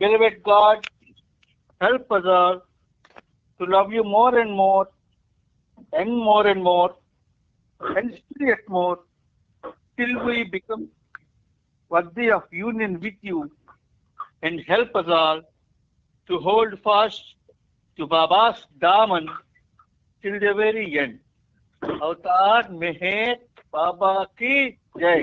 Beloved God, help us all to love you more and more, and more and more, and still yet more, till we become worthy of union with you, and help us all to hold fast to Baba's Daman till the very end. Avatar Meher Baba ki Jai.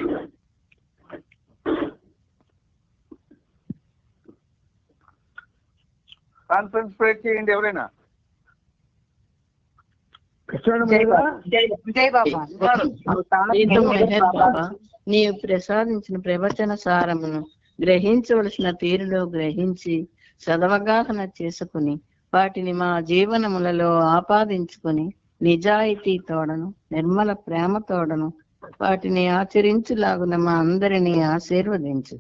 Conference prayer చేయండి ఎవరైనా. నీవు ప్రసాదించిన ప్రవచన సారమును గ్రహించవలసిన తీరులో గ్రహించి సదవగాహన చేసుకుని వాటిని మా జీవనములలో ఆపాదించుకుని నిజాయితీ తోడను నిర్మల ప్రేమ తోడను వాటిని ఆచరించులాగున మా అందరినీ ఆశీర్వదించు.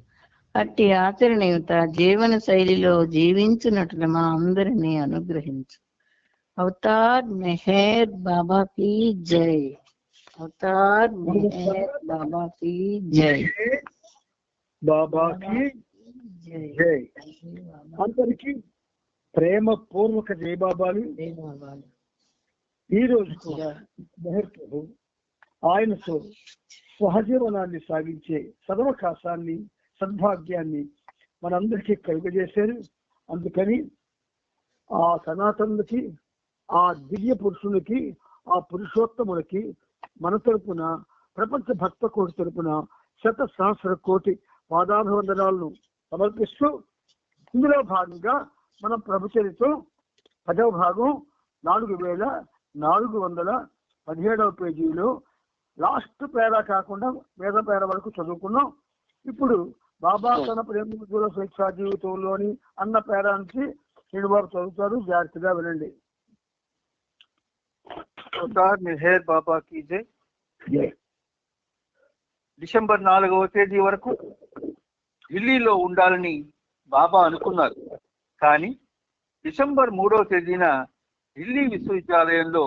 అట్టి ఆచరణయుత జీవన శైలిలో జీవించున్నట్లు మా అందరినీ అనుగ్రహించు. అవతార్ మెహర్ బాబా కీ జై. అవతార్ మెహర్ బాబా కీ జై. బాబాకి జై. అందరికి ప్రేమ పూర్వక జై బాబాలు. ఈ రోజు మెహర్ ప్రభు ఆయనతో సహజీవనాన్ని సాగించే సదవకాశాన్ని సద్భాగ్యాన్ని మనందరికీ కలుగజేశారు. అందుకని ఆ సనాతనులకి, ఆ దివ్య పురుషులకి, ఆ పురుషోత్తములకి మన తరపున, ప్రపంచ భక్త కోటి తరపున 100,000,000,000 పాదాభివందనాలను సమర్పిస్తూ, ఇందులో భాగంగా మనం ప్రభుచరిత్ర 10వ భాగం 4417వ పేజీలో లాస్ట్ పేరా కాకుండా వేద పేర వరకు చదువుకున్నాం. ఇప్పుడు బాబా తన ప్రేమ స్వేచ్ఛా జీవితంలోని అన్న పేరా నుంచి శ్రీనివారు చదువుతారు. జాగ్రత్తగా వినండి. మెహర్ బాబా కీ జై. డిసెంబర్ 4వ తేదీ వరకు ఢిల్లీలో ఉండాలని బాబా అనుకున్నారు. కానీ డిసెంబర్ 3వ తేదీన ఢిల్లీ విశ్వవిద్యాలయంలో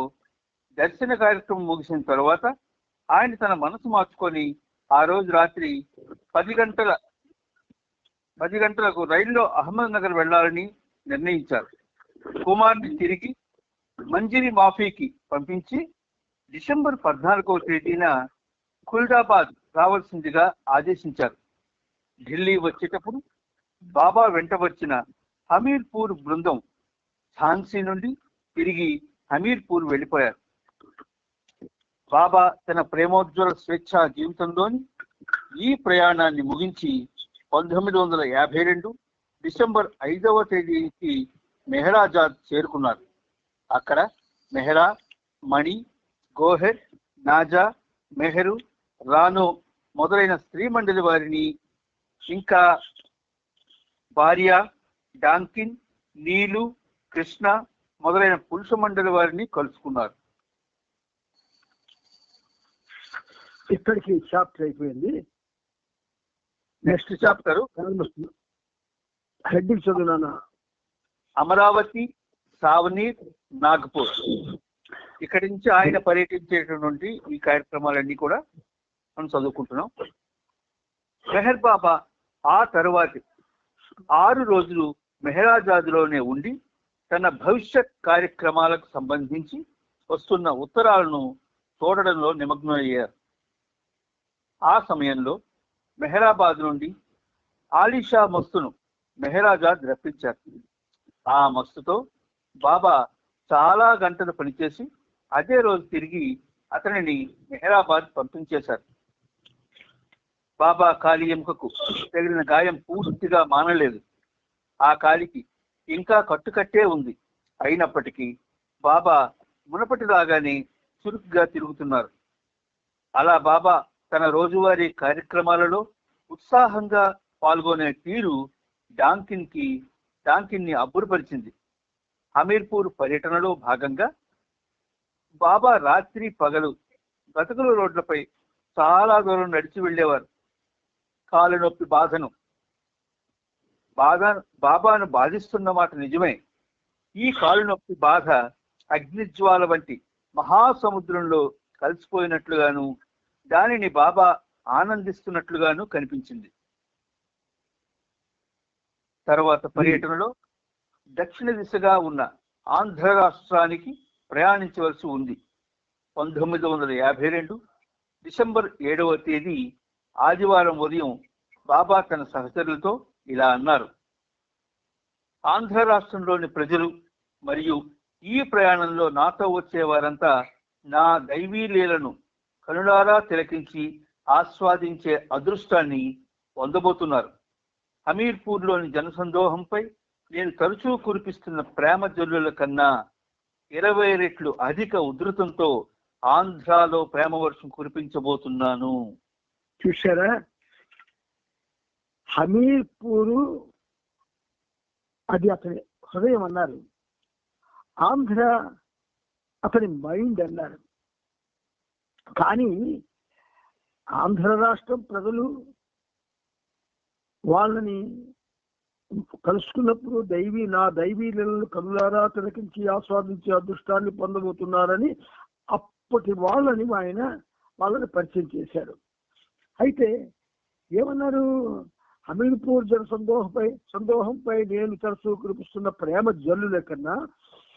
దర్శన కార్యక్రమం ముగిసిన తర్వాత ఆయన తన మనసు మార్చుకొని ఆ రోజు రాత్రి 10 గంటలకు రైల్లో అహ్మద్ నగర్ వెళ్లాలని నిర్ణయించారు. కుమార్ని తిరిగి మంజిరి మాఫీకి పంపించి డిసెంబర్ 14వ తేదీన ఖుల్దాబాద్ రావాల్సిందిగా ఆదేశించారు. ఢిల్లీ వచ్చేటప్పుడు బాబా వెంట వచ్చిన హమీర్పూర్ బృందం ఝాన్సీ నుండి తిరిగి హమీర్పూర్ వెళ్ళిపోయారు. బాబా తన ప్రేమోజ్వల స్వేచ్ఛా జీవితంలోని ఈ ప్రయాణాన్ని ముగించి 1952 డిసెంబర్ 5వ తేదీకి మెహరాజాద్ చేరుకున్నారు. అక్కడ మెహరా, మణి, గోహెర్, నాజా, మెహరు, రానో మొదలైన స్త్రీ మండలి వారిని, ఇంకా భార్య, డాంకిన్, నీలు, కృష్ణ మొదలైన పురుష మండలి వారిని కలుసుకున్నారు. ఇక్కడికి చాప్టర్ అయిపోయింది. నెక్స్ట్ చాప్టర్ హెడ్డింగ్ చదువునా. అమరావతి, సావనీర్, నాగపూర్. ఇక్కడి నుంచి ఆయన పర్యటించేటటువంటి ఈ కార్యక్రమాలన్నీ కూడా మనం చదువుకుంటున్నాం. మెహర్ బాబా ఆ తరువాతి 6 రోజులు మెహరాజాద్లోనే ఉండి తన భవిష్యత్ కార్యక్రమాలకు సంబంధించి వస్తున్న ఉత్తరాలను చూడడంలో నిమగ్నమయ్యారు. ఆ సమయంలో మెహరాబాద్ నుండి ఆలీషా మస్తును మెహరాజాద్ రప్పించారు. ఆ మస్తుతో బాబా చాలా గంటలు పనిచేసి అదే రోజు తిరిగి అతనిని మెహరాబాద్ పంపించేశారు. బాబా కాలి ఎముకకు తగిలిన గాయం పూర్తిగా మానలేదు. ఆ కాలికి ఇంకా కట్టుకట్టే ఉంది. అయినప్పటికీ బాబా మునపటిలాగానే చురుకుగా తిరుగుతున్నారు. అలా బాబా తన రోజువారీ కార్యక్రమాలలో ఉత్సాహంగా పాల్గొనే తీరు డాంకిన్ని అబ్బురపరిచింది. హమీర్పూర్ పర్యటనలో భాగంగా బాబా రాత్రి పగలు గతకుల రోడ్లపై చాలా దూరం నడిచి వెళ్ళేవారు. కాలు నొప్పి బాబాను బాధిస్తున్న మాట నిజమే. ఈ కాలు నొప్పి బాధ అగ్నిజ్వాల వంటి మహాసముద్రంలో కలిసిపోయినట్లుగాను, దానిని బాబా ఆనందిస్తున్నట్లుగాను కనిపించింది. తర్వాత పర్యటనలో దక్షిణ దిశగా ఉన్న ఆంధ్ర రాష్ట్రానికి ప్రయాణించవలసి ఉంది. 1952 డిసెంబర్ 7వ తేదీ ఆదివారం ఉదయం బాబా తన సహచరులతో ఇలా అన్నారు: ఆంధ్ర రాష్ట్రంలోని ప్రజలు మరియు ఈ ప్రయాణంలో నాతో వచ్చే వారంతా నా దైవీ లీలను కనులారా తిలకించి ఆస్వాదించే అదృష్టాన్ని పొందబోతున్నారు. హమీర్పూర్లోని జనసందోహంపై నేను తరచూ కురిపిస్తున్న ప్రేమ జల్లుల కన్నా 20 రెట్లు అధిక ఉధృతంతో ఆంధ్రాలో ప్రేమ వర్షం కురిపించబోతున్నాను. చూశారా, హమీర్పూరు అది అతని హృదయం అన్నారు, ఆంధ్ర అతని మైండ్ అన్నారు. కానీ ఆంధ్ర రాష్ట్రం ప్రజలు వాళ్ళని కలుసుకున్నప్పుడు నా దైవీ లీలను కనులారా తిలకించి ఆస్వాదించే అదృష్టాన్ని పొందబోతున్నారని అప్పటి వాళ్ళని వాళ్ళని పరిచయం చేశారు. అయితే ఏమన్నారు? హమీర్పూర్ సందోహంపై నేను తరచూ కురిపిస్తున్న ప్రేమ జల్లుల కన్నా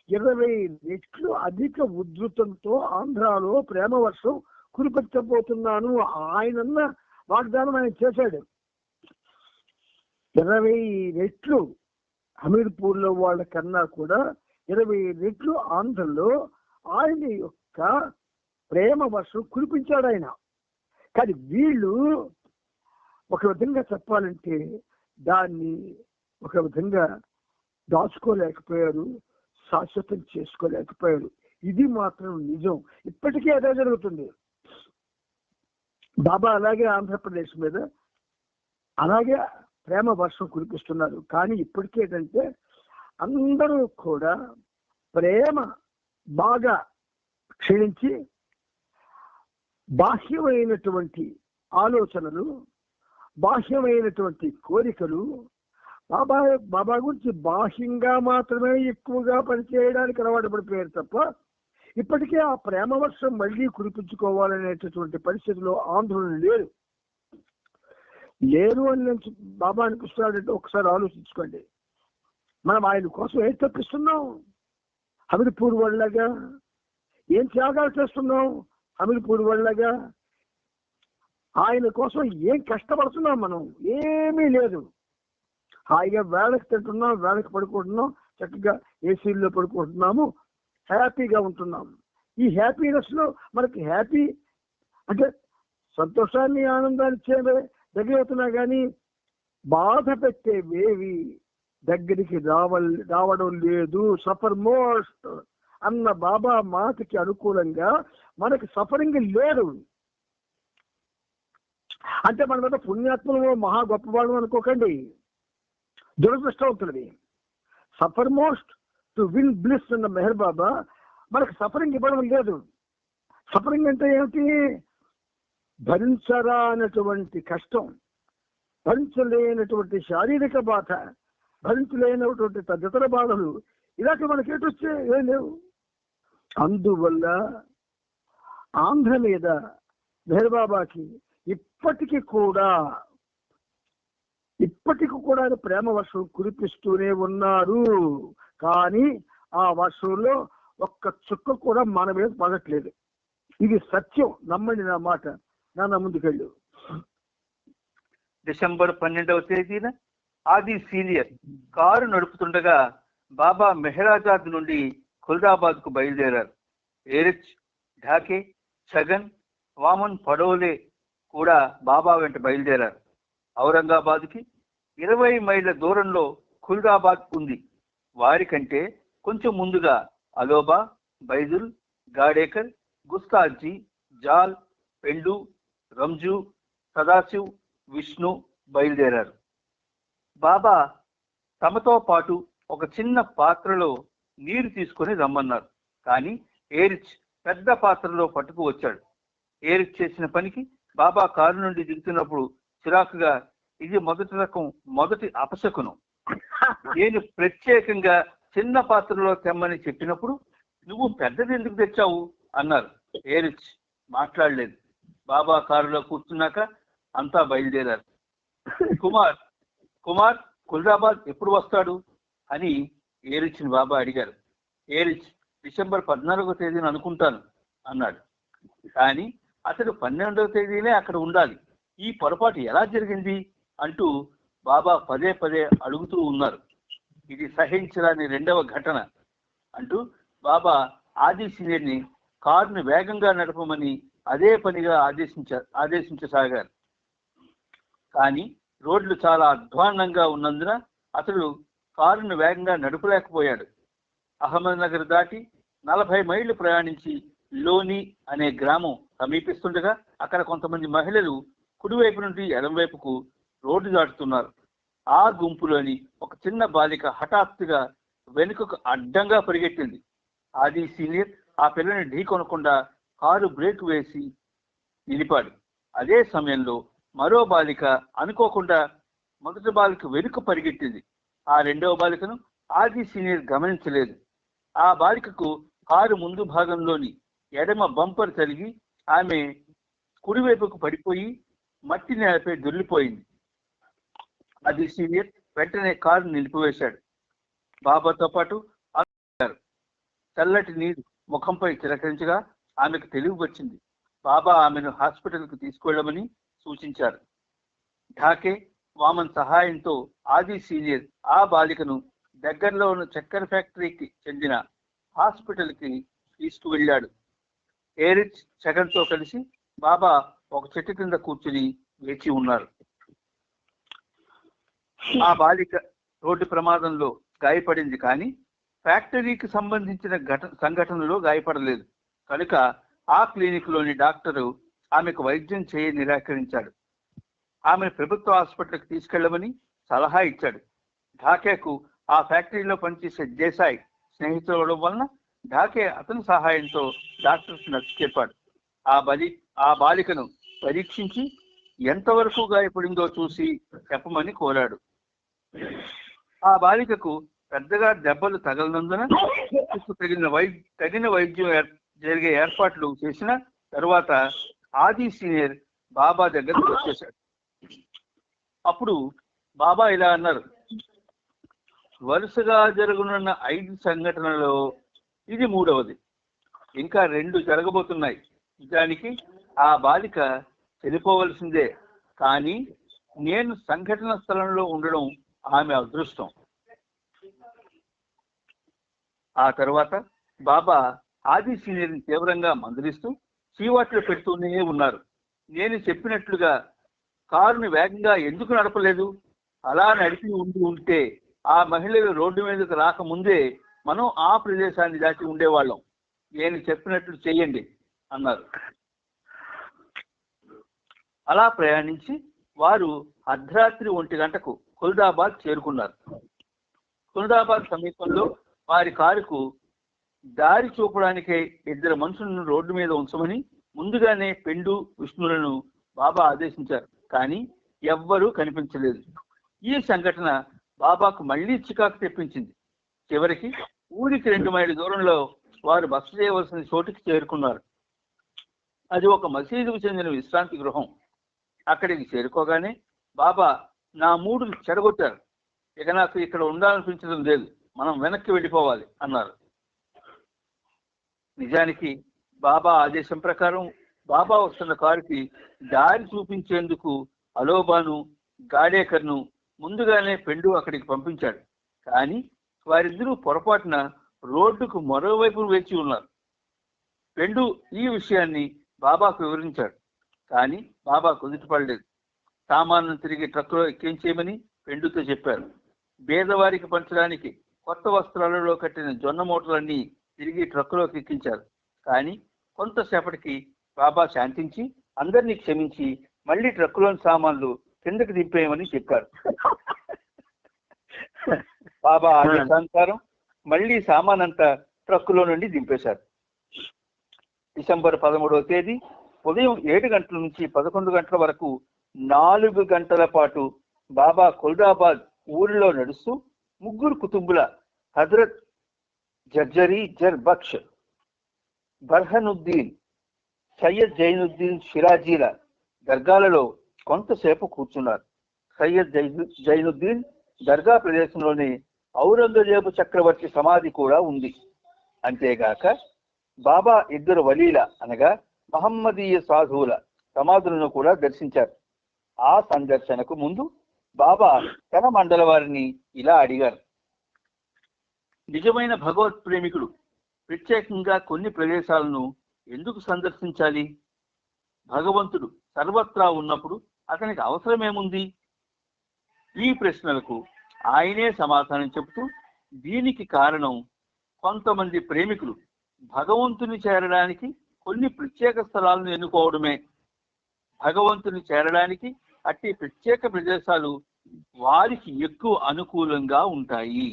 20 రెట్లు అధిక ఉధృతంతో ఆంధ్రాలో ప్రేమ వర్షం కురిపించబోతున్నాను. ఆయనన్న వాగ్దానం ఆయన చేశాడు. 20 రెట్లు హమీర్పూర్ లో వాళ్ళ కన్నా కూడా 20 రెట్లు ఆంధ్రలో ఆయన యొక్క ప్రేమ వర్షం కురిపించాడు ఆయన. కానీ వీళ్ళు ఒక విధంగా చెప్పాలంటే దాన్ని ఒక విధంగా దాచుకోలేకపోయారు, శాశ్వతం చేసుకోలేకపోయారు. ఇది మాత్రం నిజం. ఇప్పటికీ అదే జరుగుతుంది. బాబా అలాగే ఆంధ్రప్రదేశ్ మీద అలాగే ప్రేమ వర్షం కురిపిస్తున్నారు. కానీ ఇప్పటికేంటంటే అందరూ కూడా ప్రేమ బాగా క్షీణించి బాహ్యమైనటువంటి ఆలోచనలు, బాహ్యమైనటువంటి కోరికలు, బాబా గురించి బాహ్యంగా మాత్రమే ఎక్కువగా పనిచేయడానికి అలవాటు పడిపోయారు తప్ప ఇప్పటికే ఆ ప్రేమ వర్షం మళ్ళీ కురిపించుకోవాలనేటటువంటి పరిస్థితిలో ఆందోళన లేరు అని నేను బాబా అనిపిస్తున్నాడంటే ఒకసారి ఆలోచించుకోండి. మనం ఆయన కోసం ఏం తప్పిస్తున్నాం? హమీర్పూర్ వాళ్ళగా ఏం త్యాగాలు చేస్తున్నాం? హమీర్పూర్ వాళ్ళగా ఆయన కోసం ఏం కష్టపడుతున్నాం? మనం ఏమీ లేదు. హాయిగా వేళకి తింటున్నాం, వేళకి పడుకుంటున్నాం, చక్కగా ఏసీల్లో పడుకుంటున్నాము, హ్యాపీగా ఉంటున్నాం. ఈ హ్యాపీనెస్ లో మనకి హ్యాపీ అంటే సంతోషాన్ని ఆనందాన్ని ఇచ్చేవే దగ్గరవుతున్నా కానీ బాధ పెట్టేవేవి దగ్గరికి రావడం లేదు. సఫర్ మోస్ట్ అన్న బాబా మాటకి అనుకూలంగా మనకి సఫరింగ్ లేదు. అంటే మన మీద పుణ్యాత్మలు మహా గొప్పవాళ్ళు అనుకోకండి, దురదృష్టవంతులది. Suffer most to win bliss అన్న మెహర్ బాబా మనకు సఫరింగ్ ఇవ్వడం లేదు. సఫరింగ్ అంటే ఏమిటి? భరించరా అన్నటువంటి కష్టం, భరించలేనటువంటి శారీరక బాధ, భరించలేనటువంటి తదితర బాధలు, ఇలాంటి మనకి ఎటు వచ్చే ఏం లేవు. అందువల్ల ఆంధ్ర మీద మెహర్ బాబాకి ఇప్పటికి కూడా ప్రేమ వర్షం కురిపిస్తూనే ఉన్నారు. కానీ ఆ వర్షంలో ఒక్క చుక్క కూడా మన మీద పడట్లేదు. ఇది సత్యం, నమ్మండి నా మాట. నాన్న ముందుకెళ్ళు. డిసెంబర్ 12వ తేదీన ఆది సీనియర్ కారు నడుపుతుండగా బాబా మెహరాజాద్ నుండి ఖుల్దాబాద్ కు బయలుదేరారు. ఏరిచ్, ఢాకే, ఛగన్, వామన్ పడోలే కూడా బాబా వెంట బయలుదేరారు. ఔరంగాబాద్కి 20 మైళ్ళ దూరంలో ఖుల్దాబాద్ ఉంది. వారికంటే కొంచెం ముందుగా అలోబా, బైజుల్, గాడేకర్, గుస్తాజీ, జాల్, పెండు, రంజు, సదాశివ్, విష్ణు బయలుదేరారు. బాబా తమతో పాటు ఒక చిన్న పాత్రలో నీరు తీసుకొని రమ్మన్నారు. కానీ ఏరిచ్ పెద్ద పాత్రలో పట్టుకు వచ్చాడు. ఏరిచ్ చేసిన పనికి బాబా కారు నుండి దిగుతున్నప్పుడు చిరాకుగా, ఇది మొదటి అపశకునం. నేను ప్రత్యేకంగా చిన్న పాత్రలో తెమ్మని చెప్పినప్పుడు నువ్వు పెద్దది ఎందుకు తెచ్చావు అన్నారు. ఏరిచ్ మాట్లాడలేదు. బాబా కారులో కూర్చున్నాక అంతా బయలుదేరారు. కుమార్ కుల్దాబాద్ ఎప్పుడు వస్తాడు అని ఏరిచ్ని బాబా అడిగారు. ఏరిచ్ డిసెంబర్ 14వ తేదీన అనుకుంటాను అన్నాడు. కానీ అతడు 12వ తేదీనే అక్కడ ఉండాలి. ఈ పొరపాటు ఎలా జరిగింది అంటూ బాబా పదే పదే అడుగుతూ ఉన్నారు. ఇది సహించరాని రెండవ ఘటన అంటూ బాబా ఆది సీనియర్ని కారును వేగంగా నడపమని అదే పనిగా ఆదేశించసాగారు. కానీ రోడ్లు చాలా అధ్వాన్నంగా ఉన్నందున అతడు కారును వేగంగా నడపలేకపోయాడు. అహ్మద్నగర్ దాటి 40 మైళ్ళు ప్రయాణించి లోని అనే గ్రామం సమీపిస్తుండగా అక్కడ కొంతమంది మహిళలు కుడివైపు నుండి ఎడంవైపుకు రోడ్డు దాటుతున్నారు. ఆ గుంపులోని ఒక చిన్న బాలిక హఠాత్తుగా వెనుకకు అడ్డంగా పరిగెట్టింది. ఆది సీనియర్ ఆ పిల్లని ఢీకొనకుండా కారు బ్రేక్ వేసి నిలిపాడు. అదే సమయంలో మరో బాలిక అనుకోకుండా మొదటి బాలిక వెనుక పరిగెట్టింది. ఆ రెండవ బాలికను ఆది సీనియర్ గమనించలేదు. ఆ బాలికకు కారు ముందు భాగంలోని ఎడమ బంపర్ తగిలి ఆమె కుడివైపుకు పడిపోయి మట్టి నేలపై దొర్లిపోయింది. ఆది సీనియర్ వెంటనే కారు నిలిపివేశాడు. బాబాతో పాటు చల్లటి నీరు ముఖంపై చిలకరించగా ఆమెకు తెలివి వచ్చింది. బాబా ఆమెను హాస్పిటల్కు తీసుకెళ్లమని సూచించారు. ఢాకే వామన్ సహాయంతో ఆది సీనియర్ ఆ బాలికను దగ్గరలో ఉన్న చక్కెర ఫ్యాక్టరీకి చెందిన హాస్పిటల్కి తీసుకువెళ్ళాడు. ఏరిచ్ జగన్తో కలిసి బాబా ఒక చెట్టు కింద కూర్చుని వేచి ఉన్నారు. ఆ బాలిక రోడ్డు ప్రమాదంలో గాయపడింది, కానీ ఫ్యాక్టరీకి సంబంధించిన సంఘటనలో గాయపడలేదు. కనుక ఆ క్లినిక్ లోని డాక్టరు ఆమెకు వైద్యం చేయ నిరాకరించాడు. ఆమెను ప్రభుత్వ హాస్పిటల్కి తీసుకెళ్లమని సలహా ఇచ్చాడు. ఢాకేకు ఆ ఫ్యాక్టరీలో పనిచేసే దేశాయ్ స్నేహితులు అవడం వలన ఢాకే అతని సహాయంతో డాక్టర్కి నచ్చ చెప్పాడు. ఆ బాలికను పరీక్షించి ఎంతవరకు గాయపడిందో చూసి చెప్పమని కోరాడు. ఆ బాలికకు పెద్దగా దెబ్బలు తగలనందున తగిన వైద్యం జరిగే ఏర్పాట్లు చేసిన తరువాత ఆది సీనియర్ బాబా దగ్గరకు వచ్చేశాడు. అప్పుడు బాబా ఇలా అన్నారు: వరుసగా జరగనున్న 5 సంఘటనలలో ఇది 3వది. ఇంకా 2 జరగబోతున్నాయి. నిజానికి ఆ బాలిక చనిపోవలసిందే, కానీ నేను సంఘటన స్థలంలో ఉండడం ఆమె అదృష్టం. ఆ తర్వాత బాబా ఆది సీనియర్ని తీవ్రంగా మందలిస్తూ చీవాట్లు పెడుతూనే ఉన్నారు. నేను చెప్పినట్లుగా కారుని వేగంగా ఎందుకు నడపలేదు? అలా నడిపి ఉంటే ఆ మహిళలు రోడ్డు మీదకు రాకముందే మనం ఆ ప్రదేశాన్ని దాటి ఉండేవాళ్ళం. నేను చెప్పినట్లు చెయ్యండి అన్నారు. అలా ప్రయాణించి వారు అర్ధరాత్రి 1 గంటకు కుల్దాబాద్ చేరుకున్నారు. కుల్దాబాద్ సమీపంలో వారి కారుకు దారి చూపడానికే 2 మనుషులను రోడ్డు మీద ఉంచమని ముందుగానే పెండు విష్ణులను బాబా ఆదేశించారు. కానీ ఎవ్వరూ కనిపించలేదు. ఈ సంఘటన బాబాకు మళ్లీ చికాకు తెప్పించింది. చివరికి ఊరికి 2 మైళ్ళ దూరంలో వారు బస చేయవలసిన చోటుకి చేరుకున్నారు. అది ఒక మసీదుకు చెందిన విశ్రాంతి గృహం. అక్కడికి చేరుకోగానే బాబా, నా మూడు చెడగొట్టారు, ఇక నాకు ఇక్కడ ఉండాలనిపించడం లేదు, మనం వెనక్కి వెళ్ళిపోవాలి అన్నారు. నిజానికి బాబా ఆదేశం ప్రకారం బాబా వస్తున్న కారుకి దారి చూపించేందుకు అలోబాను గాడేకర్ను ముందుగానే పెండు అక్కడికి పంపించాడు. కానీ వారిద్దరూ పొరపాటున రోడ్డుకు మరోవైపు వేచి ఉన్నారు. పెండు ఈ విషయాన్ని బాబాకు వివరించాడు, కానీ బాబా కుదుటపడలేదు. సామాన్లను తిరిగి ట్రక్కులో ఎక్కించేయమని పెండుతో చెప్పారు. పేదవారికి పంచడానికి కొత్త వస్త్రాలలో కట్టిన జొన్న మూటలన్నీ తిరిగి ట్రక్కులోకి ఎక్కించారు. కానీ కొంతసేపటికి బాబా శాంతించి అందరినీ క్షమించి మళ్ళీ ట్రక్కులోని సామాన్లు కిందకి దింపేయమని చెప్పారు. బాబా ఆదేశానుసారం మళ్ళీ సామానంతా ట్రక్కులో నుండి దింపేశారు. డిసెంబర్ 13వ తేదీ ఉదయం 7 గంటల నుంచి 11 గంటల వరకు 4 గంటల పాటు బాబా కుల్దాబాద్ ఊరిలో నడుస్తూ 3 కుతుంబుల హజరత్ జర్జరీ జర్ బక్ష్, బర్హనుద్దీన్, సయ్యద్ జైనుద్దీన్ షిరాజీల దర్గాలలో కొంతసేపు కూర్చున్నారు. సయ్యద్ జైనుద్దీన్ దర్గా ప్రదేశంలోని ఔరంగజేబు చక్రవర్తి సమాధి కూడా ఉంది. అంతేగాక బాబా ఇద్దరు వలీల అనగా మహమ్మదీయ సాధువుల సమాధులను కూడా దర్శించారు. ఆ సందర్శనకు ముందు బాబా తన మండల వారిని ఇలా అడిగారు: నిజమైన భగవత్ ప్రేమికుడు ప్రత్యేకంగా కొన్ని ప్రదేశాలను ఎందుకు సందర్శించాలి? భగవంతుడు సర్వత్రా ఉన్నప్పుడు అతనికి అవసరమేముంది? ఈ ప్రశ్నలకు ఆయనే సమాధానం చెబుతూ, దీనికి కారణం కొంతమంది ప్రేమికులు భగవంతుని చేరడానికి కొన్ని ప్రత్యేక స్థలాలను ఎన్నుకోవడమే. భగవంతుని చేరడానికి అట్టి ప్రత్యేక ప్రదేశాలు వారికి ఎక్కువ అనుకూలంగా ఉంటాయి.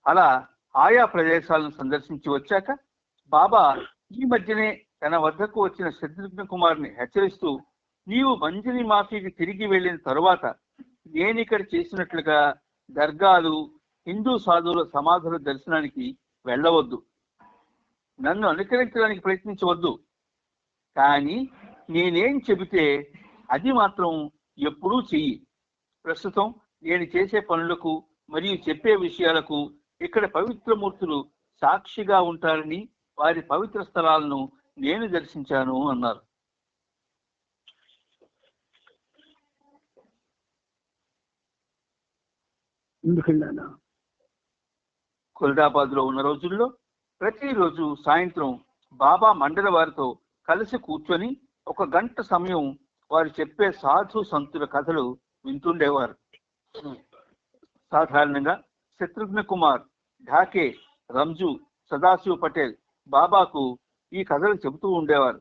అలా ఆయా ప్రదేశాలను సందర్శించి వచ్చాక బాబా ఈ మధ్యనే తన వద్దకు వచ్చిన శత్రుఘ్న కుమార్ని హెచ్చరిస్తూ, నీవు మంజరి మాఫీకి తిరిగి వెళ్ళిన తరువాత నేనిక్కడ చేసినట్లుగా దర్గాలు, హిందూ సాధువుల సమాధుల దర్శనానికి వెళ్ళవద్దు. నన్ను అనుకరించడానికి ప్రయత్నించవద్దు. కానీ నేనేం చెబితే అది మాత్రం ఎప్పుడూ చెయ్యి. ప్రస్తుతం నేను చేసే పనులకు మరియు చెప్పే విషయాలకు ఇక్కడ పవిత్రమూర్తులు సాక్షిగా ఉంటారని వారి పవిత్ర స్థలాలను నేను దర్శించాను అన్నారు. ఖుల్దాబాద్ లో ఉన్న రోజుల్లో ప్రతిరోజు సాయంత్రం బాబా మండల వారితో కలిసి కూర్చొని 1 గంట సమయం వారు చెప్పే సాధు సంతుల కథలు వింటుండేవారు. సాధారణంగా శత్రుఘ్న కుమార్, ఢాకే, రంజు, సదాశివ్ పటేల్ బాబాకు ఈ కథలు చెబుతూ ఉండేవారు.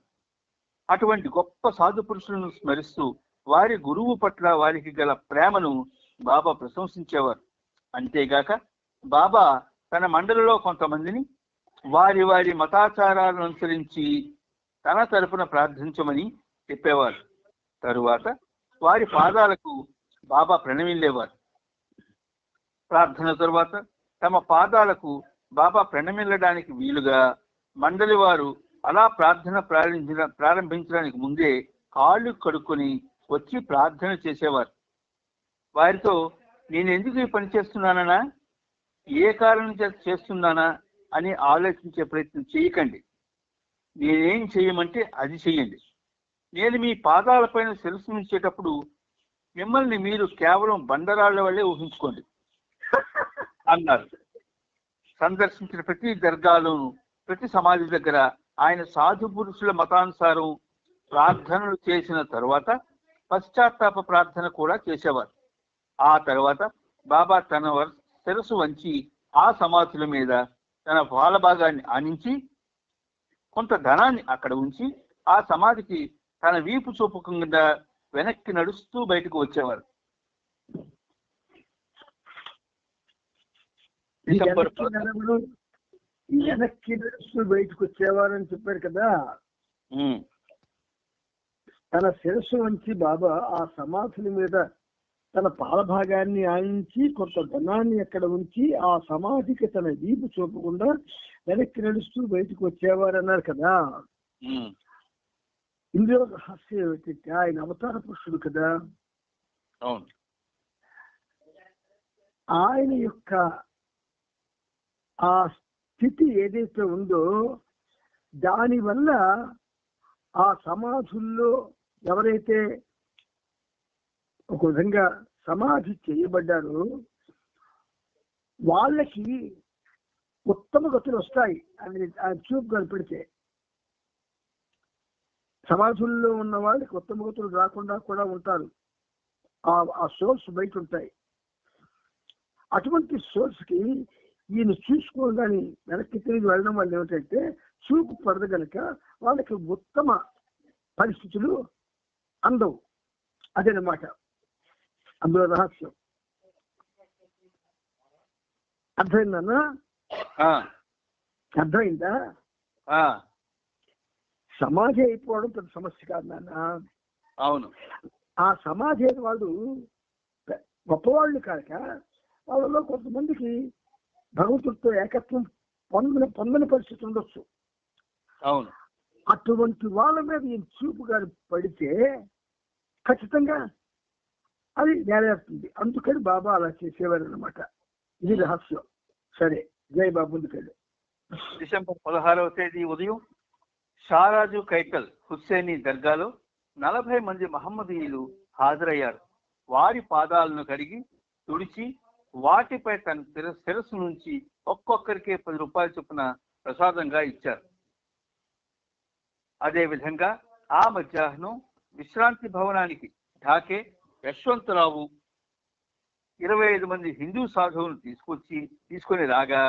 అటువంటి గొప్ప సాధు పురుషులను స్మరిస్తూ వారి గురువు పట్ల వారికి గల ప్రేమను బాబా ప్రశంసించేవారు. అంతేగాక బాబా తన మండలిలో కొంతమందిని వారి వారి మతాచారాలను అనుసరించి తన తరపున ప్రార్థించమని చెప్పేవారు. తరువాత వారి పాదాలకు బాబా ప్రణమిల్లేవారు. ప్రార్థన తరువాత తమ పాదాలకు బాబా ప్రణమిల్లడానికి వీలుగా మండలి వారు అలా ప్రార్థన ప్రారంభించడానికి ముందే కాళ్ళు కడుక్కొని వచ్చి ప్రార్థన చేసేవారు. వారితో నేను ఎందుకు ఈ పని చేస్తున్నానా, ఏ కారణం చేస్తున్నానా అని ఆలోచించే ప్రయత్నం చేయకండి. నేనేం చేయమంటే అది చెయ్యండి. నేను మీ పాదాలపైన శిరస్సు ఉంచేటప్పుడు మిమ్మల్ని మీరు కేవలం బండరాళ్ల వల్లే ఊహించుకోండి అన్నారు. సందర్శించిన ప్రతి దర్గాలోను, ప్రతి సమాధి దగ్గర ఆయన సాధు పురుషుల మతానుసారం ప్రార్థనలు చేసిన తరువాత పశ్చాత్తాప ప్రార్థన కూడా చేసేవారు. ఆ తర్వాత బాబా తన శిరస్సు వంచి ఆ సమాధుల మీద తన పాల భాగాన్ని ఆనించి కొంత ధనాన్ని అక్కడ ఉంచి ఆ సమాధికి తన వీపు చూపకుండా వెనక్కి నడుస్తూ బయటకు వచ్చేవారు. వెనక్కి నడుస్తూ బయటకు వచ్చేవారని చెప్పారు కదా. తన శిరస్సు వంచి బాబా ఆ సమాధుల మీద తన పాలభాగాన్ని ఆయించి కొంత ధనాన్ని అక్కడ ఉంచి ఆ సమాధికి తన వీపు చూపకుండా వెనక్కి నడుస్తూ బయటకు వచ్చేవారు అన్నారు కదా. ఇందులో రహస్యం ఏమిటంటే ఆయన అవతార పురుషుడు కదా. ఆయన యొక్క ఆ స్థితి ఏదైతే ఉందో దానివల్ల ఆ సమాధుల్లో ఎవరైతే ఒక విధంగా సమాధి చేయబడ్డారో వాళ్ళకి ఉత్తమ గతులు వస్తాయి అని ఆయన చూపు కనిపెడితే. సమాధుల్లో ఉన్న వాళ్ళకి ఉత్తమ గతులు రాకుండా కూడా ఉంటారు. ఆ సోర్స్ బయట ఉంటాయి. అటువంటి సోర్స్ కి ఈయన చూసుకోగానే వెనక్కి తిరిగి వెళ్ళడం వల్ల ఏమిటంటే చూపు పడదు కనుక వాళ్ళకి ఉత్తమ పరిస్థితులు అందవు. అదేనమాట అందులో రహస్యం. అర్థమైందన్నా? అర్థమైందా? సమాధి అయిపోవడం పెద్ద సమస్య కాదు నాన్న. అవును. ఆ సమాధి అయిన వాళ్ళు గొప్పవాళ్ళు కాక వాళ్ళలో కొంతమందికి భగవంతుడితో ఏకత్వం పొందని పరిస్థితి ఉండొచ్చు. అవును. అటువంటి వాళ్ళ మీద ఈ చూపు గారు పడితే ఖచ్చితంగా అది నెరవేరుతుంది. అందుకని బాబా అలా చేసేవారు అనమాట. ఇది రహస్యం. సరే, జై బాబు ముందుకెళ్ళి. డిసెంబర్ 16వ తేదీ ఉదయం షారాజు కైకల్ హుస్సేని దర్గాలో 40 మంది మహమ్మదీయులు హాజరయ్యారు. వారి పాదాలను కడిగి తుడిచి వాటిపై తన శిరస్సు నుంచి ఒక్కొక్కరికి 10 రూపాయల చొప్పున ప్రసాదంగా ఇచ్చారు. అదేవిధంగా ఆ మధ్యాహ్నం విశ్రాంతి భవనానికి ఢాకే యశ్వంతరావు 25 మంది హిందూ సాధువులను తీసుకొని రాగా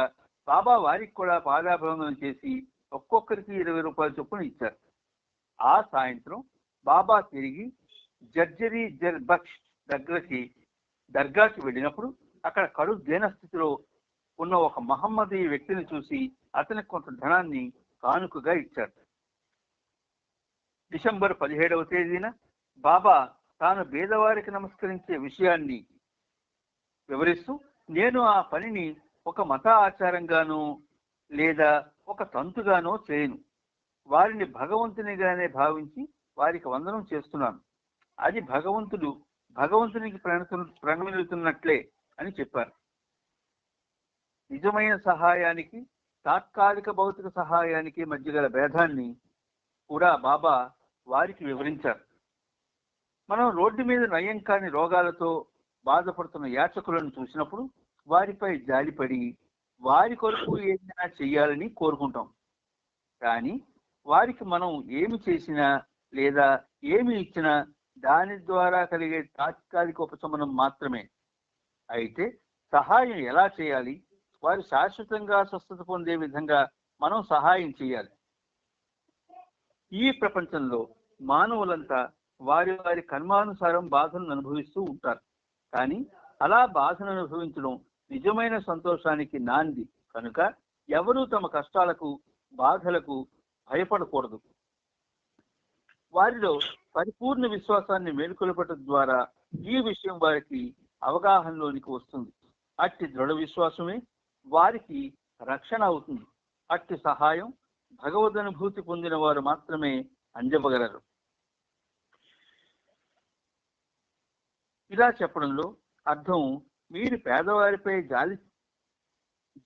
బాబా వారికి కూడా పాదాభివందనం చేసి ఒక్కొక్కరికి 20 రూపాయల చొప్పున ఇచ్చారు. ఆ సాయంత్రం బాబా తిరిగి జర్జరీ బక్ష్ దర్గాకి వెళ్ళినప్పుడు అక్కడ కడు దీనస్థితిలో ఉన్న ఒక మహమ్మదీ వ్యక్తిని చూసి అతనికి కొంత ధనాన్ని కానుకగా ఇచ్చారు. డిసెంబర్ 17వ తేదీన బాబా తాను పేదవారికి నమస్కరించే విషయాన్ని వివరిస్తూ, నేను ఆ పనిని ఒక మత ఆచారంగానో లేదా ఒక తంతుగానో చేయను. వారిని భగవంతునిగానే భావించి వారికి వందనం చేస్తున్నాను. అది భగవంతునికి ప్రణమిలుతున్నట్లే అని చెప్పారు. నిజమైన సహాయానికి తాత్కాలిక భౌతిక సహాయానికి మధ్య గల భేదాన్ని కూడా బాబా వారికి వివరించారు. మనం రోడ్డు మీద నయం కాని రోగాలతో బాధపడుతున్న యాచకులను చూసినప్పుడు వారిపై జాలిపడి వారి కొరకు ఏదైనా చెయ్యాలని కోరుకుంటాం. కానీ వారికి మనం ఏమి చేసినా లేదా ఏమి ఇచ్చినా దాని ద్వారా కలిగే తాత్కాలిక ఉపశమనం మాత్రమే. అయితే సహాయం ఎలా చేయాలి, వారు శాశ్వతంగా స్వస్థత పొందే విధంగా మనం సహాయం చేయాలి. ఈ ప్రపంచంలో మానవులంతా వారి వారి కర్మానుసారం బాధను అనుభవిస్తూ ఉంటారు. కానీ అలా బాధను అనుభవించడం నిజమైన సంతోషానికి నాంది కనుక ఎవరూ తమ కష్టాలకు బాధలకు భయపడకూడదు. వారిలో పరిపూర్ణ విశ్వాసాన్ని మేలుకొల్పటం ద్వారా ఈ విషయం వారికి అవగాహనలోనికి వస్తుంది. అట్టి దృఢ విశ్వాసమే వారికి రక్షణ అవుతుంది. అట్టి సహాయం భగవదనుభూతి పొందిన వారు మాత్రమే అందివ్వగలరు. ఇలా చెప్పడంలో అర్థం మీరు పేదవారిపై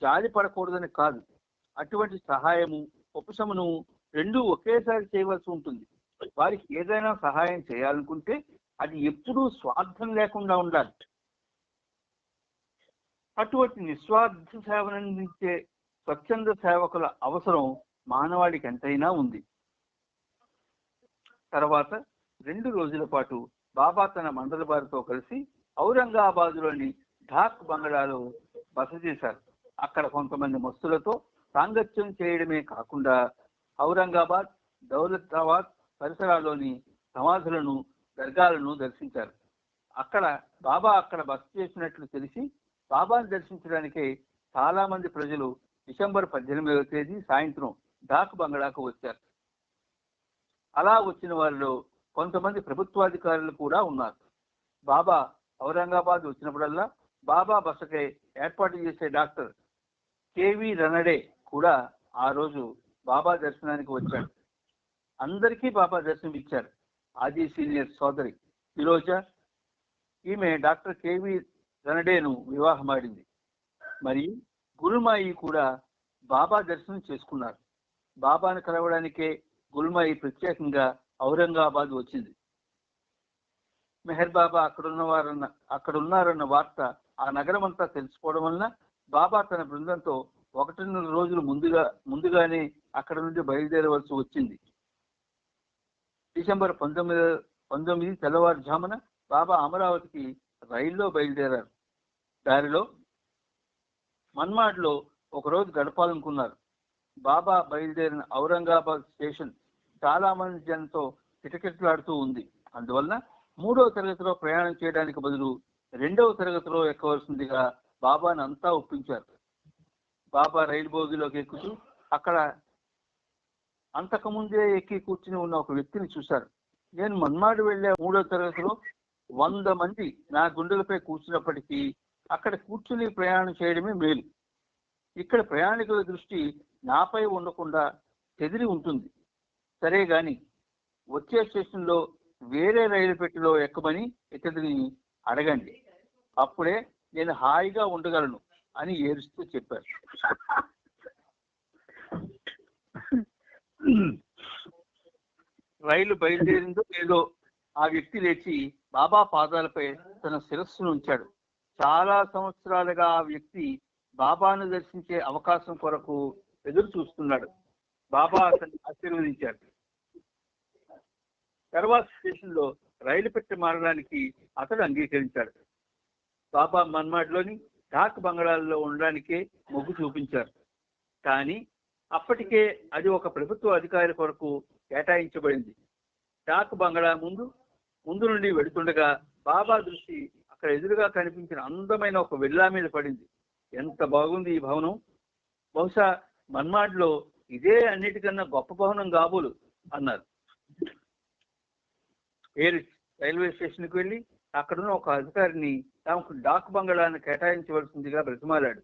జాలి పడకూడదని కాదు. అటువంటి సహాయము ఉపశమనము రెండూ ఒకేసారి చేయవలసి ఉంటుంది. వారికి ఏదైనా సహాయం చేయాలనుకుంటే అది ఎప్పుడూ స్వార్థం లేకుండా ఉండాలి. అటువంటి నిస్వార్థ సేవనందించే స్వచ్ఛంద సేవకుల అవసరం మానవాళికి ఎంతైనా ఉంది. తర్వాత 2 రోజుల పాటు బాబా తన మండల వారితో కలిసి ఔరంగాబాద్లోని ఢాక్ బంగ్లాలో బస చేశారు. అక్కడ కొంతమంది మస్తులతో సాంగత్యం చేయడమే కాకుండా ఔరంగాబాద్, దౌలతాబాద్ పరిసరాల్లోని సమాధులను, దర్గాలను దర్శించారు. బాబా అక్కడ బస చేసినట్లు తెలిసి బాబాను దర్శించడానికే చాలా మంది ప్రజలు డిసెంబర్ 18వ తేదీ సాయంత్రం ఢాక్ బంగ్లాకు వచ్చారు. అలా వచ్చిన వారిలో కొంతమంది ప్రభుత్వాధికారులు కూడా ఉన్నారు. బాబా ఔరంగాబాద్ వచ్చినప్పుడల్లా బాబా బసకై ఏర్పాటు చేసే డాక్టర్ కేవి రనడే కూడా ఆ రోజు బాబా దర్శనానికి వచ్చాడు. అందరికీ బాబా దర్శనం ఇచ్చారు. ఆది సీనియర్ సోదరి ఫిరోజా, ఈమె డాక్టర్ కేవి రనడేను వివాహమాడింది. మరియు గురుమాయి కూడా బాబా దర్శనం చేసుకున్నారు. బాబాను కలవడానికే గురుమాయి ప్రత్యేకంగా ఔరంగాబాద్ వచ్చింది. మెహర్ బాబా అక్కడున్నారన్న వార్త ఆ నగరం అంతా తెలుసుకోవడం వలన బాబా తన బృందంతో 1.5 రోజులు ముందుగానే అక్కడ నుండి బయలుదేరవలసి వచ్చింది. డిసెంబర్ 19 తెల్లవారుజామున బాబా అమరావతికి రైల్లో బయలుదేరారు. దారిలో మన్మాడ్లో ఒకరోజు గడపాలనుకున్నారు. బాబా బయలుదేరిన ఔరంగాబాద్ స్టేషన్ చాలా మంది జనంతో కిటకిటలాడుతూ ఉంది. అందువల్ల 3వ తరగతిలో ప్రయాణం చేయడానికి బదులు 2వ తరగతిలో ఎక్కవలసిందిగా బాబాను అంతా ఒప్పించారు. బాబా రైలు బోగిలోకి ఎక్కుతూ అక్కడ అంతకుముందే ఎక్కి కూర్చుని ఉన్న ఒక వ్యక్తిని చూశారు. నేను మన్మాడు వెళ్లే 3వ తరగతిలో 100 మంది నా గుండెలపై కూర్చున్నప్పటికీ అక్కడ కూర్చుని ప్రయాణం చేయడమే మేలు. ఇక్కడ ప్రయాణికుల దృష్టి నాపై ఉండకుండా చెదిరి ఉంటుంది. సరే గాని వచ్చే స్టేషన్లో వేరే రైలు పెట్టిలో ఎక్కమని ఇతడిని అడగండి, అప్పుడే నేను హాయిగా ఉండగలను అని ఏడుస్తూ చెప్పారు. రైలు బయలుదేరిందో లేదో ఆ వ్యక్తి లేచి బాబా పాదాలపై తన శిరస్సును ఉంచాడు. చాలా సంవత్సరాలుగా ఆ వ్యక్తి బాబాను దర్శించే అవకాశం కొరకు ఎదురు చూస్తున్నాడు. బాబా అతన్ని ఆశీర్వదించారు. తర్వాత స్టేషన్ లో రైలు పెట్టి మారడానికి అతడు అంగీకరించాడు. బాబా మన్మాడ్లోని ఢాక్ బంగళాల్లో ఉండడానికే మొగ్గు చూపించారు. కానీ అప్పటికే అది ఒక ప్రభుత్వ అధికారి కొరకు కేటాయించబడింది. ఢాక్ బంగళా ముందు నుండి వెడుతుండగా బాబా దృష్టి అక్కడ ఎదురుగా కనిపించిన అందమైన ఒక విల్లా మీద పడింది. ఎంత బాగుంది ఈ భవనం! బహుశా మన్మాడ్లో ఇదే అన్నిటికన్నా గొప్ప భవనం కాబోలు అన్నారు. ఏరిచ్ రైల్వే స్టేషన్కి వెళ్ళి అక్కడున్న ఒక అధికారిని తమకు డాక్ బంగళాన్ని కేటాయించవలసిందిగా బ్రతిమాలాడు.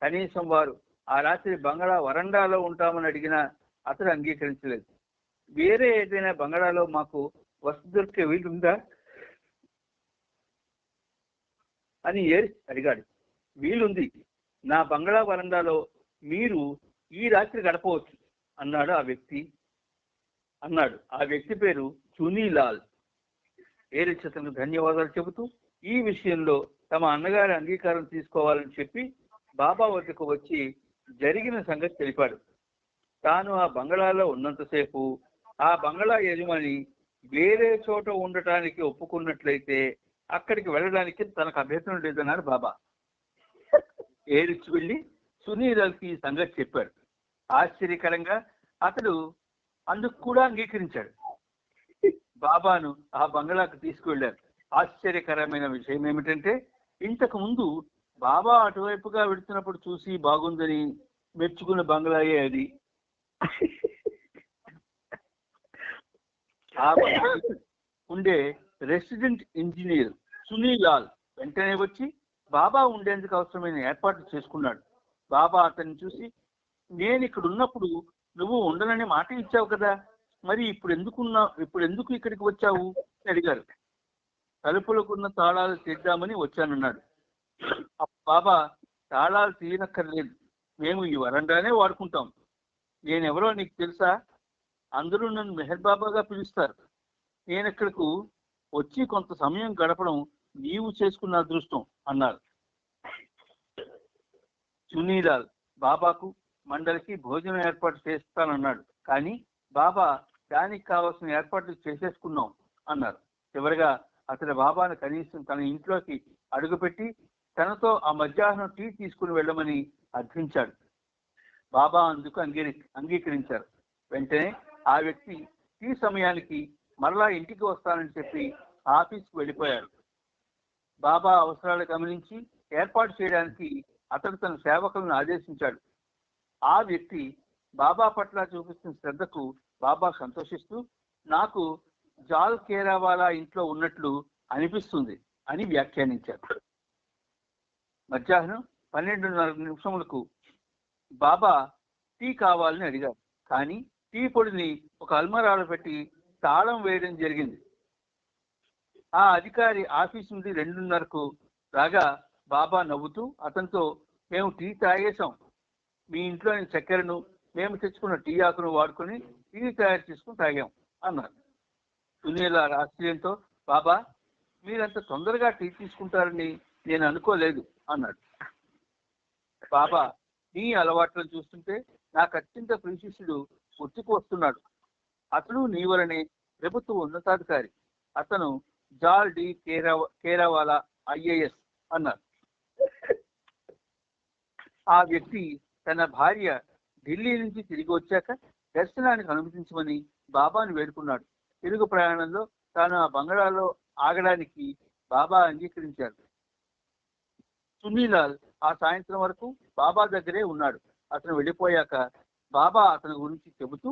కనీసం వారు ఆ రాత్రి బంగళా వరండాలో ఉంటామని అడిగినా అతడు అంగీకరించలేదు. వేరే ఏదైనా బంగళాలో మాకు వసతి దొరికే వీలుందా అని ఏరిచ్ అడిగాడు. వీలుంది, నా బంగళా వరండాలో మీరు ఈ రాత్రి గడపవచ్చు అన్నాడు ఆ వ్యక్తి పేరు చునీలాల్. ఏరిచ్ అతనికి ధన్యవాదాలు చెబుతూ ఈ విషయంలో తమ అన్నగారి అంగీకారం తీసుకోవాలని చెప్పి బాబా వద్దకు వచ్చి జరిగిన సంగతి తెలిపాడు. తాను ఆ బంగళాలో ఉన్నంతసేపు ఆ బంగళా యజమాని వేరే చోట ఉండటానికి ఒప్పుకున్నట్లయితే అక్కడికి వెళ్ళడానికి తనకు అభ్యంతరం లేదన్నాడు బాబా. ఏరిచ్ వెళ్ళి సునీలాల్కి ఈ సంగతి చెప్పాడు. ఆశ్చర్యకరంగా అతడు అందుకు కూడా అంగీకరించాడు. బాబాను ఆ బంగళాకు తీసుకువెళ్లారు. ఆశ్చర్యకరమైన విషయం ఏమిటంటే, ఇంతకు ముందు బాబా అటువైపుగా వెళుతున్నప్పుడు చూసి బాగుందని మెచ్చుకున్న బంగ్లాయే అది. ఆ ఉండే రెసిడెంట్ ఇంజనీర్ సునీలాల్ వెంటనే వచ్చి బాబా ఉండేందుకు అవసరమైన ఏర్పాట్లు చేసుకున్నాడు. బాబా అతన్ని చూసి, నేను ఇక్కడ ఉన్నప్పుడు నువ్వు ఉండనని మాట ఇచ్చావు కదా, మరి ఇప్పుడు ఎందుకు ఇక్కడికి వచ్చావు అని అడిగారు. తలుపులకున్న తాళాలు తీద్దామని వచ్చానన్నాడు. బాబా, తాళాలు తీయనక్కర్లేదు, మేము ఈ వరండానే వాడుకుంటాం. నేనెవరో నీకు తెలుసా? అందరూ నన్ను మెహర్ బాబాగా పిలుస్తారు. నేను ఇక్కడకు వచ్చి కొంత సమయం గడపడం నీవు చేసుకున్న అదృష్టం అన్నారు. సునీలాల్ బాబాకు మండలికి భోజనం ఏర్పాటు చేస్తానన్నాడు. కానీ బాబా దానికి కావాల్సిన ఏర్పాట్లు చేసేసుకున్నాం అన్నారు. చివరిగా అతని బాబాను కనీసం తన ఇంట్లోకి అడుగుపెట్టి తనతో ఆ మధ్యాహ్నం టీ తీసుకుని వెళ్ళమని అర్థించాడు. బాబా అందుకు అంగీకరించారు. వెంటనే ఆ వ్యక్తి టీ సమయానికి మరలా ఇంటికి వస్తానని చెప్పి ఆఫీస్కి వెళ్ళిపోయాడు. బాబా అవసరాలు గమనించి ఏర్పాటు చేయడానికి అతడు తన సేవకులను ఆదేశించాడు. ఆ వ్యక్తి బాబా పట్ల చూపిస్తున్న శ్రద్ధకు బాబా సంతోషిస్తూ, నాకు జాల్ కేరావాలా ఇంట్లో ఉన్నట్లు అనిపిస్తుంది అని వ్యాఖ్యానించారు. మధ్యాహ్నం 12:30 బాబా టీ కావాలని అడిగారు. కానీ టీ పొడిని ఒక అల్మరాలో పెట్టి తాళం వేయడం జరిగింది. ఆ అధికారి ఆఫీస్ నుండి 2:30 రాగా బాబా నవ్వుతూ అతనితో, మేము టీ తాగేశాం, మీ ఇంట్లోని చక్కెరను మేము తెచ్చుకున్న టీ ఆకును వాడుకొని టీ తయారు చేసుకుని తాగాం అన్నారు. సునీలాల్ ఆశ్చర్యంతో, బాబా, మీరంత తొందరగా టీ తీసుకుంటారని నేను అనుకోలేదు అన్నాడు. బాబా, నీ అలవాట్లను చూస్తుంటే నాకు అత్యంత ప్రియశిష్యుడు గుర్తుకు వస్తున్నాడు. అతను నీ వలనే ప్రభుత్వ ఉన్నతాధికారి. అతను జాల్ డి కేరావాలా IAS అన్నారు. ఆ వ్యక్తి తన భార్య ఢిల్లీ నుంచి తిరిగి వచ్చాక దర్శనానికి అనుమతించమని బాబాను వేడుకున్నాడు. తిరుగు ప్రయాణంలో తాను ఆ బంగళాలో ఆగడానికి బాబా అంగీకరించారు. సునీలాల్ ఆ సాయంత్రం వరకు బాబా దగ్గరే ఉన్నాడు. అతను వెళ్ళిపోయాక బాబా అతని గురించి చెబుతూ,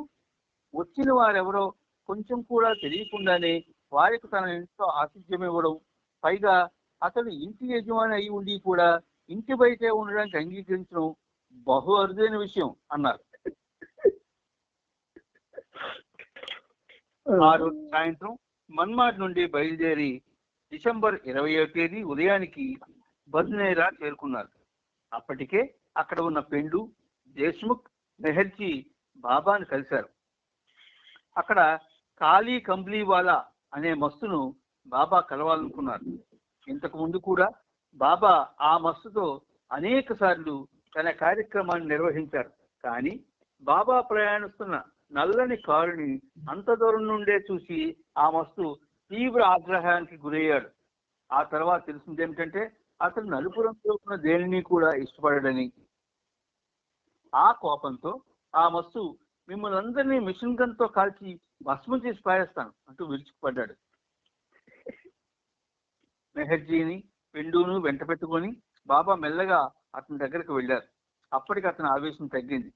వచ్చిన వారెవరో కొంచెం కూడా తెలియకుండానే వారికి తన ఇంట్లో ఆతిథ్యం ఇవ్వడం, పైగా అతడు ఇంటి యజమాని అయి ఉండి కూడా ఇంటి బయటే ఉండడానికి అంగీకరించడం బహు అరుదైన విషయం అన్నారు. ఆ రోజు సాయంత్రం మన్మాడ్ నుండి బయలుదేరి డిసెంబర్ 20వ తేదీ ఉదయానికి బద్నేరా చేరుకున్నారు. అప్పటికే అక్కడ ఉన్న పెండు, దేశ్ముఖ్, మెహర్జీ బాబాను కలిశారు. అక్కడ కాళీ కంబ్లీవాలా అనే మస్తును బాబా కలవాలనుకున్నారు. ఇంతకు ముందు కూడా బాబా ఆ మస్తుతో అనేక సార్లు తన కార్యక్రమాన్ని నిర్వహించారు. కానీ బాబా ప్రయాణిస్తున్న నల్లని కారుని అంత దూరం నుండే చూసి ఆ మస్తు తీవ్ర ఆగ్రహానికి గురయ్యాడు. ఆ తర్వాత తెలిసింది ఏమిటంటే అతను నలుపు రంగులో ఉన్న దేనిని కూడా ఇష్టపడడని. ఆ కోపంతో ఆ మస్తు మిమ్మల్ని అందరినీ మిషన్ గన్ తో కాల్చి భస్మం చేసి పారేస్తాను అంటూ విరుచుకుపడ్డాడు. మెహర్జీని, పెండును వెంట పెట్టుకొని బాబా మెల్లగా అతని దగ్గరికి వెళ్ళారు. అప్పటికి అతని ఆవేశం తగ్గింది.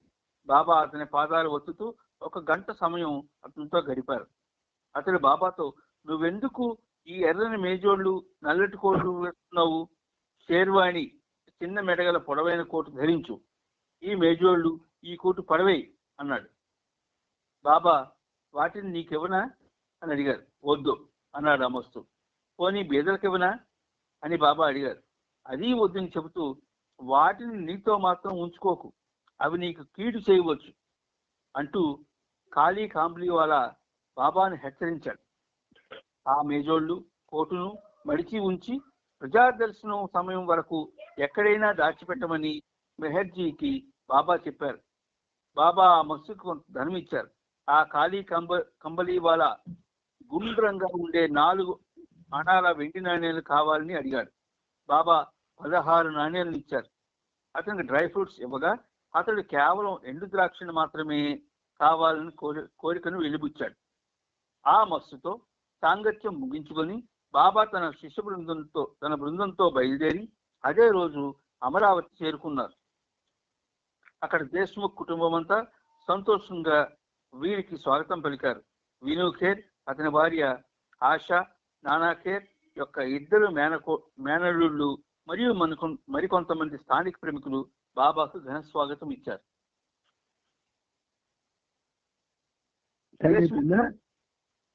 బాబా అతని పాదాలు ఒత్తుతూ 1 గంట సమయం అతనితో గడిపారు. అతడు బాబాతో, నువ్వెందుకు ఈ ఎర్రని మేజోళ్లు, నల్లటి కోటు వేస్తున్నావు? షేర్వాణి, చిన్న మెడగల పొడవైన కోటు ధరించు. ఈ మేజోళ్లు, ఈ కోటు పడవేయి అన్నాడు. బాబా, వాటిని నీకెవనా అని అడిగారు. వద్దు అన్నాడు ఆ మస్తు. పోనీ బీదలకివ్వనా అని బాబా అడిగారు. అది వద్దని చెబుతూ, వాటిని నీతో మాత్రం ఉంచుకోకు, అవి నీకు కీడు చేయవచ్చు అంటూ కాళీ కాంబ్లీవాలా బాబాను హెచ్చరించాడు. ఆ మేజోళ్లు, కోటును మడిచి ఉంచి ప్రజాదర్శనం సమయం వరకు ఎక్కడైనా దాచిపెట్టమని మెహర్జీకి బాబా చెప్పారు. బాబా ఆ మస్తుకు కొంత ధనం ఇచ్చారు. ఆ కాళీ కంబలీవాలా గుండ్రంగా ఉండే 4 అణాల వెండి నాణ్యాలు కావాలని అడిగాడు. బాబా 16 నాణ్యాలను ఇచ్చారు. అతనికి డ్రై ఫ్రూట్స్ ఇవ్వగా అతడు కేవలం ఎండు ద్రాక్షను మాత్రమే కావాలని కోరికను వెలిబుచ్చాడు. ఆ మస్తుతో సాంగత్యం ముగించుకొని బాబా తన బృందంతో బయలుదేరి అదే రోజు అమరావతి చేరుకున్నారు. అక్కడ దేశ్ముఖ్ కుటుంబం అంతా సంతోషంగా వీరికి స్వాగతం పలికారు. వినూ ఖేర్, అతని భార్య ఆశా, నానా ఖేర్ యొక్క 2 మేనల్లుళ్ళు మరియు మరికొంతమంది స్థానిక ప్రముఖులు బాబాకు ఘన స్వాగతం ఇచ్చారు.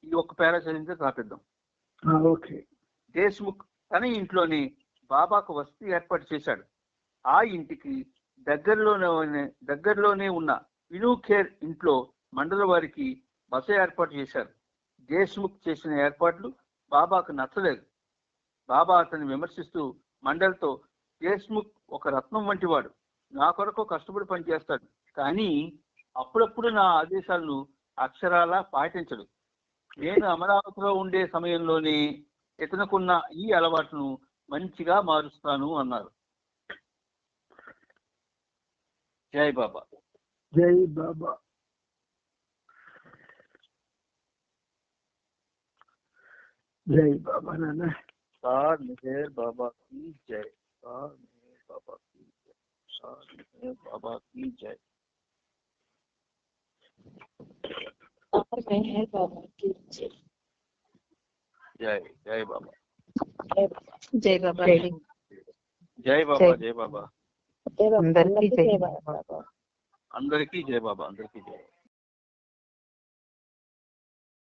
ఈ ఒక్క పేరా చదివితే రాపిద్దాం. దేశ్ముఖ్ తన ఇంట్లోనే బాబాకు వసతి ఏర్పాటు చేశాడు. ఆ ఇంటికి దగ్గరలోనే ఉన్న వినూ ఖేర్ ఇంట్లో మండల వారికి బస ఏర్పాటు చేశారు. దేశ్ముఖ్ చేసిన ఏర్పాట్లు బాబాకు నచ్చలేదు. బాబా అతన్ని విమర్శిస్తూ మండల్తో, దేశ్ముఖ్ ఒక రత్నం వంటి వాడు, నా కొరకు కష్టపడి పనిచేస్తాడు, కానీ అప్పుడప్పుడు నా ఆదేశాలను అక్షరాలా పాటించడు. నేను అమరావతిలో ఉండే సమయంలోనే ఇతనుకున్న ఈ అలవాటును మంచిగా మారుస్తాను అన్నారు. జై బాబా. జై బాబా. జై బాబా. నాన్న సార్ మెహర్ బాబా की जय, सार मेहर बाबा की जय, सार मेहर बाबा की जय, और मेहर बाबा की जय. जय जय बाबा. జై బాబా. जय बाबा. जय बाबा. అందరికీ జై బాబా. అందరికీ జై బాబా. అందరికీ జై.